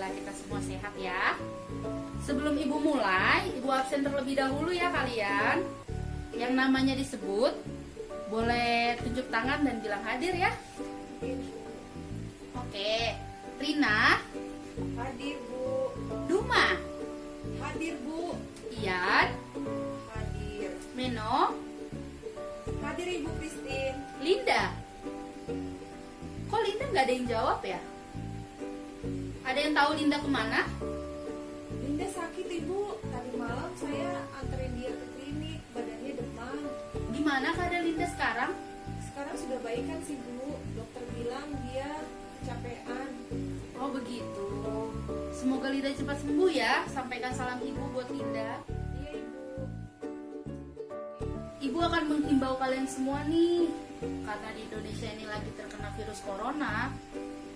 Alhamdulillah kita semua sehat ya. Sebelum Ibu mulai, Ibu absen terlebih dahulu ya kalian. Yang namanya disebut, boleh tunjuk tangan dan bilang hadir ya. Oke, Rina. Hadir Bu. Duma. Hadir Bu. Ian. Hadir. Meno. Hadir Ibu Christine. Linda. Kok Linda nggak ada yang jawab ya? Ada yang tahu Linda kemana? Linda sakit Ibu. Tadi malam saya anterin dia ke klinik. Badannya demam. Gimana keadaan Linda sekarang? Sekarang sudah baik kan sih Bu. Dokter bilang dia kecapean. Oh begitu. Semoga Linda cepat sembuh ya. Sampaikan salam Ibu buat Linda. Iya Ibu. Ibu akan menghimbau kalian semua nih, karena di Indonesia ini lagi terkena virus corona.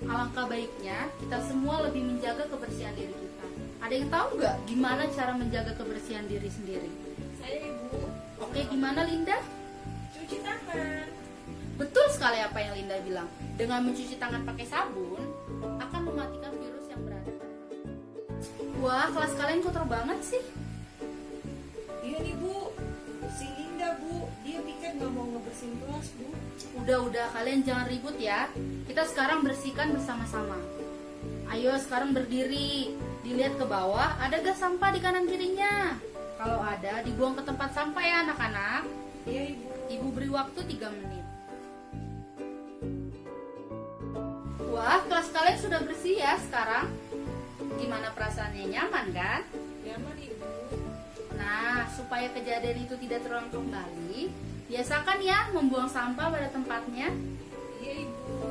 Alangkah baiknya kita semua lebih menjaga kebersihan diri kita. Ada yang tahu nggak gimana cara menjaga kebersihan diri sendiri? Saya Ibu. Oke, gimana Linda? Cuci tangan. Betul sekali apa yang Linda bilang. Dengan mencuci tangan pakai sabun akan mematikan virus yang berada. Wah, kelas kalian kotor banget sih. Iya nih Bu. Si Linda Bu, dia pikir nggak mau ngebersihin kelas Bu. Udah, kalian jangan ribut ya. Kita sekarang bersihkan bersama-sama. Ayo sekarang berdiri. Dilihat ke bawah, ada gak sampah di kanan kirinya? Kalau ada, dibuang ke tempat sampah ya anak-anak. Iya Ibu. Ibu beri waktu 3 menit. Wah, kelas kalian sudah bersih ya sekarang. Gimana perasaannya, nyaman kan? Nyaman Ibu. Nah, supaya kejadian itu tidak terulang kembali, biasakan ya membuang sampah pada tempatnya. Iya Ibu.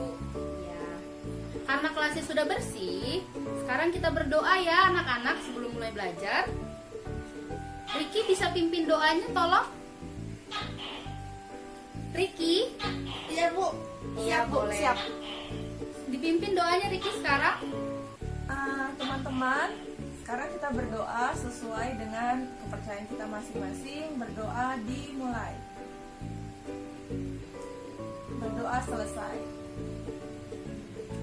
Ya. Karena kelasnya sudah bersih, sekarang kita berdoa ya anak-anak sebelum mulai belajar. Riki bisa pimpin doanya tolong. Riki? Iya Bu. Iya boleh. Siap. Dipimpin doanya Riki sekarang. Teman-teman, sekarang kita berdoa sesuai dengan kepercayaan kita masing-masing. Berdoa dimulai. Berdoa selesai.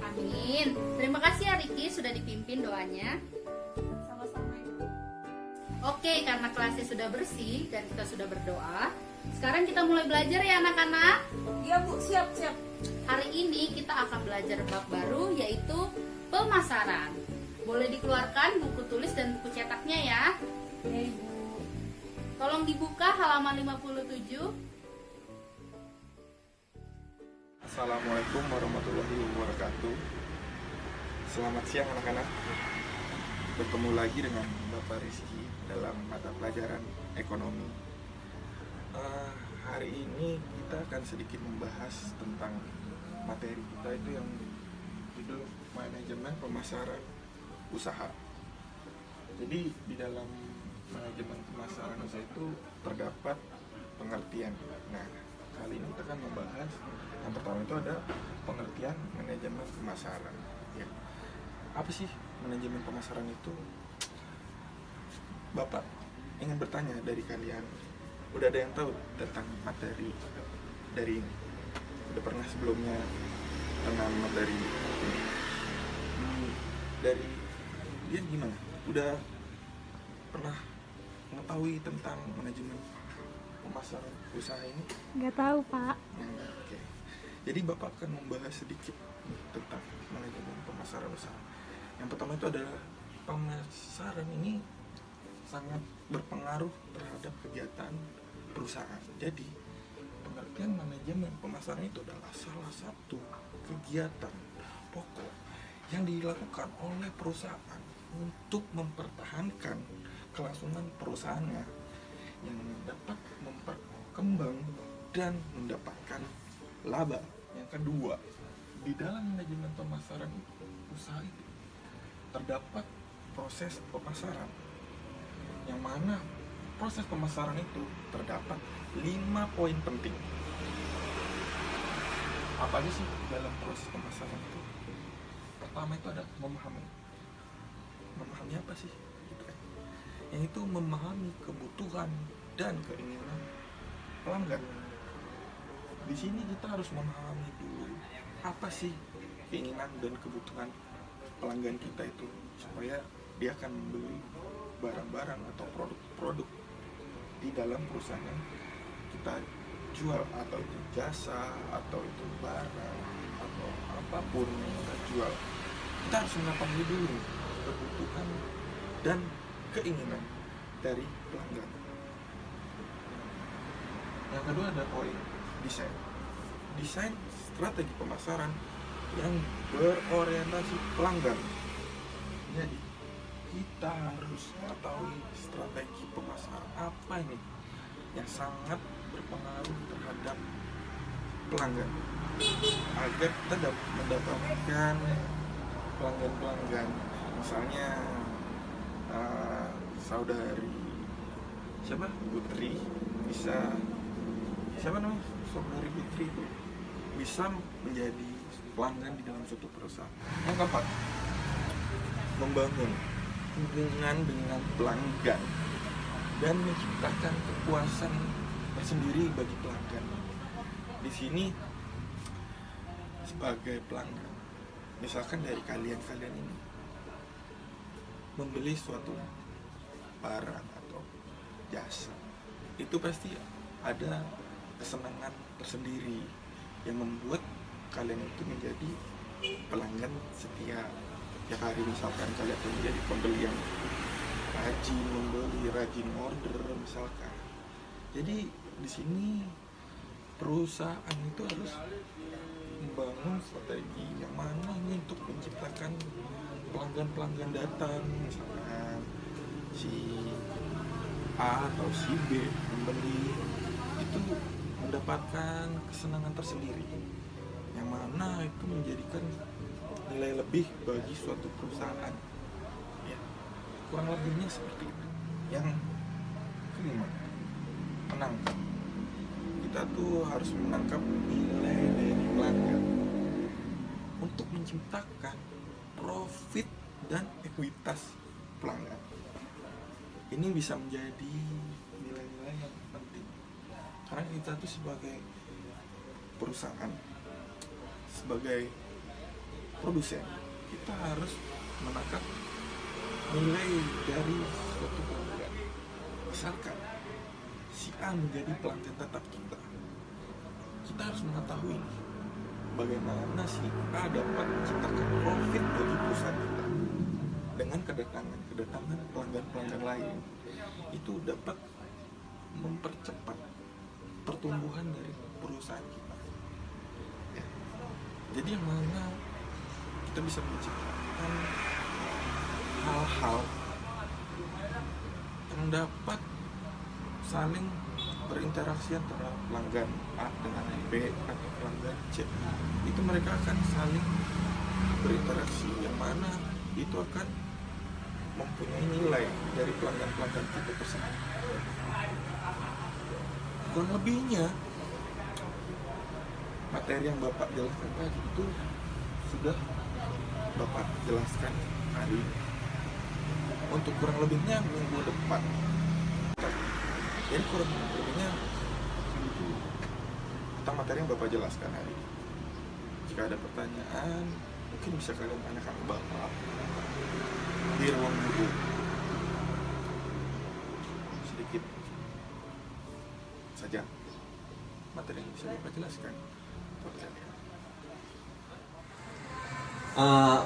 Amin. Terima kasih ya Riki sudah dipimpin doanya. Sama-sama Ibu. Oke, karena kelasnya sudah bersih dan kita sudah berdoa, sekarang kita mulai belajar ya anak-anak. Iya Bu, siap. Hari ini kita akan belajar bab baru yaitu pemasaran. Boleh dikeluarkan buku tulis dan buku cetaknya ya. Iya Ibu. Tolong dibuka halaman 57. Assalamualaikum warahmatullahi wabarakatuh. Selamat siang anak-anak. Bertemu lagi dengan Bapak Rizky dalam mata pelajaran ekonomi. Hari ini kita akan sedikit membahas tentang materi kita itu yang judul manajemen pemasaran usaha. Jadi di dalam manajemen pemasaran usaha itu terdapat pengertian. Nah, kali ini kita akan membahas yang pertama itu ada pengertian manajemen pemasaran. Ya. Apa sih manajemen pemasaran itu? Bapak ingin bertanya dari kalian, udah ada yang tahu tentang materi dari ini? Udah pernah sebelumnya dengan materi ini? Dari dia gimana? Udah pernah mengetahui tentang manajemen pemasaran usaha ini? Nggak tahu Pak. Oke. Jadi Bapak akan membahas sedikit tentang manajemen pemasaran usaha. Yang pertama itu adalah pemasaran ini sangat berpengaruh terhadap kegiatan perusahaan. Jadi pengertian manajemen pemasaran itu adalah salah satu kegiatan pokok yang dilakukan oleh perusahaan untuk mempertahankan kelangsungan perusahaannya yang dapat memperkembang dan mendapatkan laba. Yang kedua, di dalam manajemen pemasaran usaha itu terdapat proses pemasaran, yang mana proses pemasaran itu terdapat 5 poin penting. Apa aja sih dalam proses pemasaran itu? Pertama itu ada memahami apa sih gitu kan. Yang itu memahami kebutuhan dan keinginan pelanggan. Di sini kita harus memahami dulu apa sih keinginan dan kebutuhan pelanggan kita itu supaya dia akan membeli barang-barang atau produk-produk di dalam perusahaan yang kita jual, atau itu jasa, atau itu barang, atau apapun yang kita jual. Kita harus mengetahui dulu kebutuhan dan keinginan dari pelanggan. Yang kedua ada poin desain. Desain strategi pemasaran yang berorientasi pelanggan. Jadi kita harus mengetahui strategi pemasaran apa ini yang sangat berpengaruh terhadap pelanggan, agar kita dapat mendapatkan pelanggan-pelanggan. Misalnya saudari Putri bisa, saudari Putri itu bisa menjadi pelanggan di dalam suatu perusahaan. Yang keempat, membangun hubungan dengan pelanggan dan menciptakan kepuasan tersendiri bagi pelanggan. Di sini sebagai pelanggan, misalkan dari kalian ini membeli suatu barang atau jasa, itu pasti ada kesenangan tersendiri yang membuat kalian itu menjadi pelanggan setia. Ya hari misalkan kalian menjadi pembeli yang rajin membeli, rajin order misalkan. Jadi di sini perusahaan itu harus membangun strategi yang mana ini untuk menciptakan pelanggan datang, misalkan si A atau si B membeli itu mendapatkan kesenangan tersendiri, yang mana itu menjadikan nilai lebih bagi suatu perusahaan. Ya, kurang lebihnya seperti itu. Yang kelima, menangkap. Kita tuh harus menangkap nilai dari pelanggan untuk menciptakan profit dan ekuitas pelanggan. Ini bisa menjadi nilai-nilai yang penting, karena kita tuh sebagai perusahaan, sebagai produsen, kita harus menangkap nilai dari suatu pelanggan. Misalkan si A menjadi pelanggan tetap kita harus mengetahui bagaimana si A dapat menciptakan profit bagi perusahaan kita dengan kedatangan pelanggan lain. Itu dapat mempercepat pertumbuhan dari perusahaan kita. Ya. Jadi yang mana kita bisa menciptakan hal-hal yang dapat saling berinteraksi antara pelanggan A dengan B atau pelanggan C. Itu mereka akan saling berinteraksi, yang mana itu akan mempunyai nilai dari pelanggan kita tersebut. Kurang lebihnya materi yang Bapak jelaskan tadi itu sudah Bapak jelaskan hari ini. Untuk kurang lebihnya minggu depan. Jadi kurang lebihnya itu tentang materi yang Bapak jelaskan hari ini. Jika ada pertanyaan, mungkin bisa kalian tanyakan ke Bapak di ruang guru. Sedikit saja materi yang bisa Bapak jelaskan buat kalian.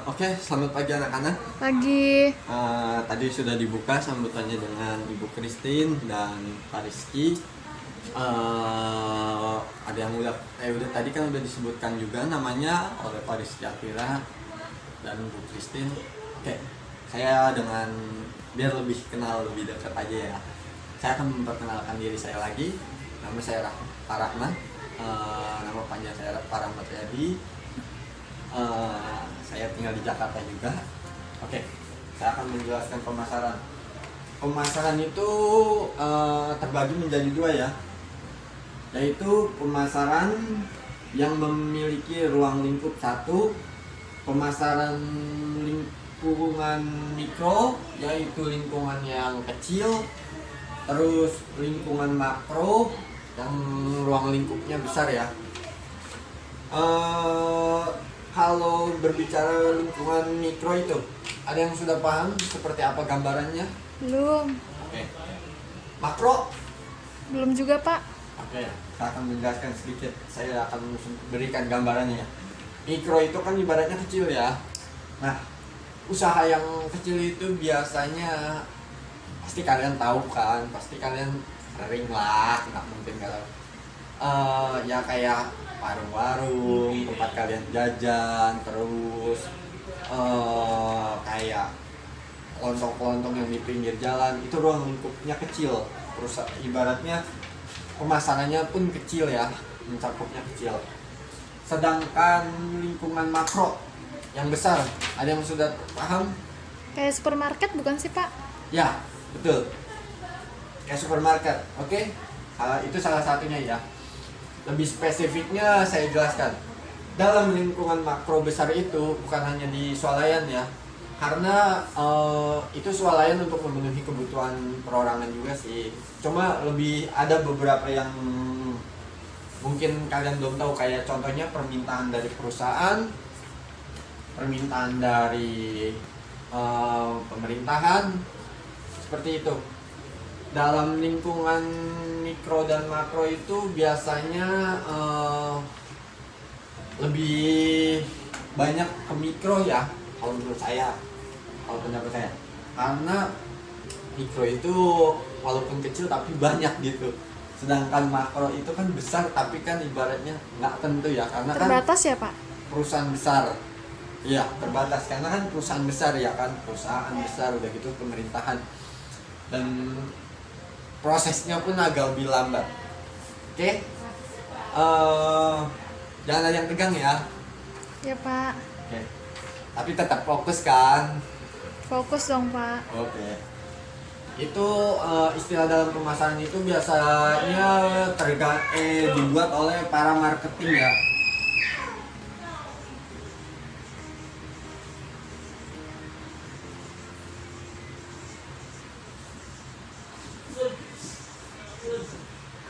Oke, selamat pagi anak-anak. Pagi. Tadi sudah dibuka sambutannya dengan Ibu Christine dan Pak Rizky. Ada yang udah tadi kan udah disebutkan juga namanya oleh Pak Rizky Akira dan Bu Christine. Oke, saya dengan biar lebih kenal lebih dekat aja ya. Saya akan memperkenalkan diri saya lagi. Nama saya Pak Rahman. Nama panjang saya Pak Rahmat Riyadi. Saya tinggal di Jakarta juga. Oke, saya akan menjelaskan pemasaran. Pemasaran itu terbagi menjadi dua ya, yaitu pemasaran yang memiliki ruang lingkup satu, pemasaran lingkungan mikro, yaitu lingkungan yang kecil, terus lingkungan makro yang ruang lingkupnya besar ya. kalau berbicara lingkungan mikro itu, ada yang sudah paham seperti apa gambarannya? Belum. Oke. Makro? Belum juga, Pak. Oke, saya akan menjelaskan sedikit. Saya akan berikan gambarannya. Mikro itu kan ibaratnya kecil ya. Nah, usaha yang kecil itu biasanya pasti kalian tahu kan, pasti kalian sering lah, nggak mungkin nggak tahu. Ya kayak warung-warung, tempat kalian jajan, terus kayak kelontong-kelontong yang di pinggir jalan, itu ruang lingkupnya kecil. Terus ibaratnya pemasarannya pun kecil ya, mencakupnya kecil. Sedangkan lingkungan makro yang besar, ada yang sudah paham? Kayak supermarket bukan sih, Pak? Ya, betul. Kayak supermarket, oke? Itu salah satunya ya. Lebih spesifiknya saya jelaskan. Dalam lingkungan makro besar itu bukan hanya di swalayan ya, karena itu swalayan untuk memenuhi kebutuhan perorangan juga sih. Cuma lebih ada beberapa yang mungkin kalian belum tahu, kayak contohnya permintaan dari perusahaan, permintaan dari pemerintahan, seperti itu. Dalam lingkungan mikro dan makro itu biasanya lebih banyak ke mikro ya, kalau menurut saya, kalau pendapat saya, karena mikro itu walaupun kecil tapi banyak gitu. Sedangkan makro itu kan besar tapi kan ibaratnya nggak tentu ya, karena kan Terbatas ya, Pak? perusahaan besar. Iya, terbatas karena kan perusahaan besar ya kan, perusahaan besar udah gitu pemerintahan, dan prosesnya pun agak lebih lambat. Oke, jangan ada yang tegang ya. Ya, Pak. Oke, tapi tetap fokus kan. Fokus dong, Pak. Oke, itu istilah dalam pemasaran itu biasanya dibuat oleh para marketing ya.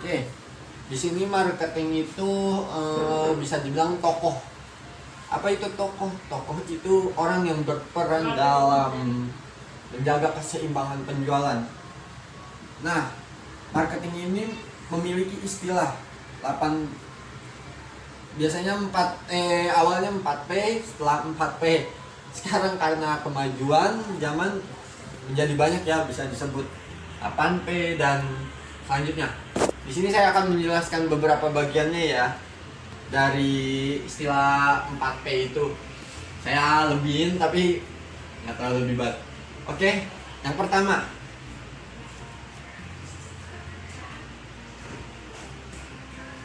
Oke, di sini marketing itu bisa dibilang tokoh. Apa itu tokoh? Tokoh itu orang yang berperan dalam menjaga keseimbangan penjualan. Nah, marketing ini memiliki istilah 8, biasanya 4 awalnya 4P, setelah 4P. Sekarang karena kemajuan zaman menjadi banyak ya, bisa disebut 8P dan selanjutnya. Di sini saya akan menjelaskan beberapa bagiannya ya dari istilah 4P itu. Saya lebihin tapi nggak terlalu ribet. Oke, yang pertama.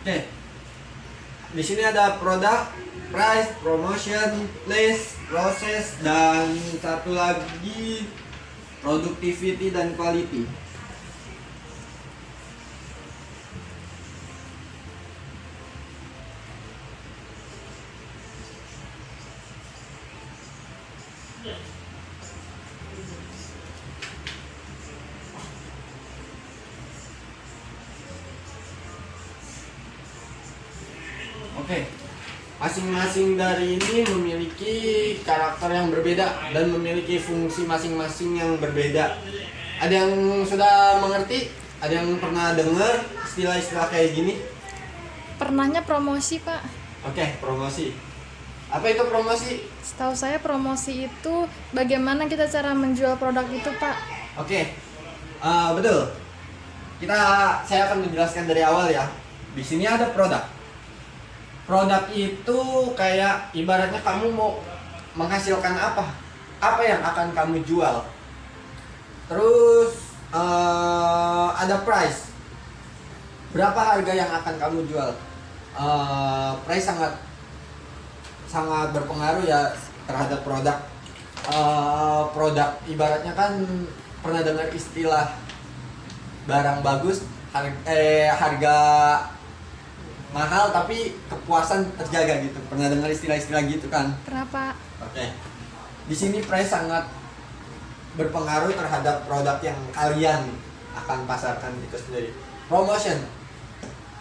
Oke. Di sini ada produk, price, promotion, place, process, dan satu lagi productivity dan quality. Oke, masing-masing dari ini memiliki karakter yang berbeda dan memiliki fungsi masing-masing yang berbeda. Ada yang sudah mengerti? Ada yang pernah dengar istilah-istilah kayak gini? Pernahnya promosi, Pak. Oke, promosi. Apa itu promosi? Setahu saya promosi itu bagaimana kita cara menjual produk itu, Pak. Oke, betul. Saya akan menjelaskan dari awal ya. Di sini ada produk. Produk itu kayak ibaratnya kamu mau menghasilkan apa? Apa yang akan kamu jual? Terus ada price. Berapa harga yang akan kamu jual? Price sangat berpengaruh ya terhadap produk. Produk ibaratnya kan pernah dengar istilah barang bagus harga mahal tapi kepuasan terjaga gitu. Pernah dengar istilah-istilah gitu kan? Kenapa? Oke. Di sini price sangat berpengaruh terhadap produk yang kalian akan pasarkan itu sendiri. Promotion.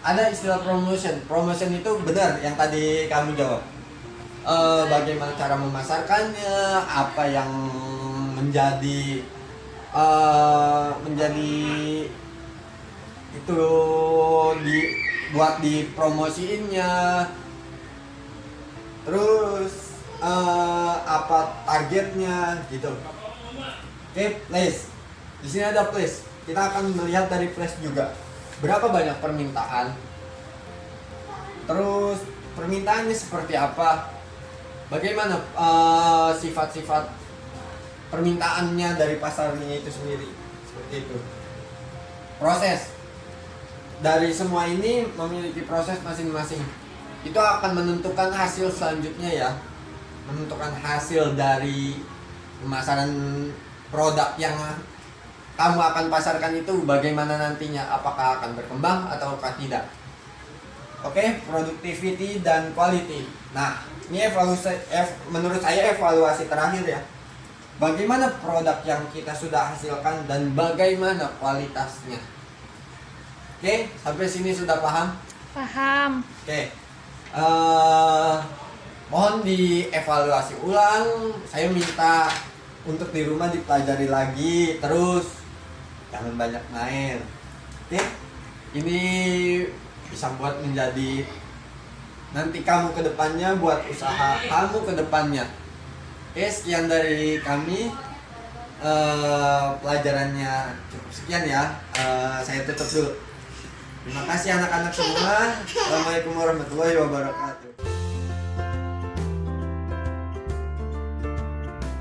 Ada istilah promotion. Promotion itu benar yang tadi kamu jawab. bagaimana cara memasarkannya, apa yang menjadi itu buat dipromosiinnya, terus apa targetnya gitu. Oke, please. Di sini ada please. Kita akan melihat dari please juga. Berapa banyak permintaan? Terus permintaannya seperti apa? Bagaimana sifat-sifat permintaannya dari pasarnya itu sendiri? Seperti itu. Proses. Dari semua ini memiliki proses masing-masing. Itu akan menentukan hasil selanjutnya ya. Menentukan hasil dari pemasaran produk yang kamu akan pasarkan itu bagaimana nantinya, apakah akan berkembang ataukah tidak. Oke, productivity dan quality. Nah, ini menurut saya evaluasi terakhir ya. Bagaimana produk yang kita sudah hasilkan dan bagaimana kualitasnya. Oke, sampai sini sudah paham? Paham. Oke, mohon dievaluasi ulang. Saya minta untuk di rumah dipelajari lagi, terus jangan banyak main. Oke, ini bisa buat menjadi nanti kamu ke depannya, buat usaha kamu ke depannya. Oke, sekian dari kami. Pelajarannya cukup sekian ya. Saya tutup dulu. Terima kasih anak-anak semua. Assalamualaikum warahmatullahi wabarakatuh.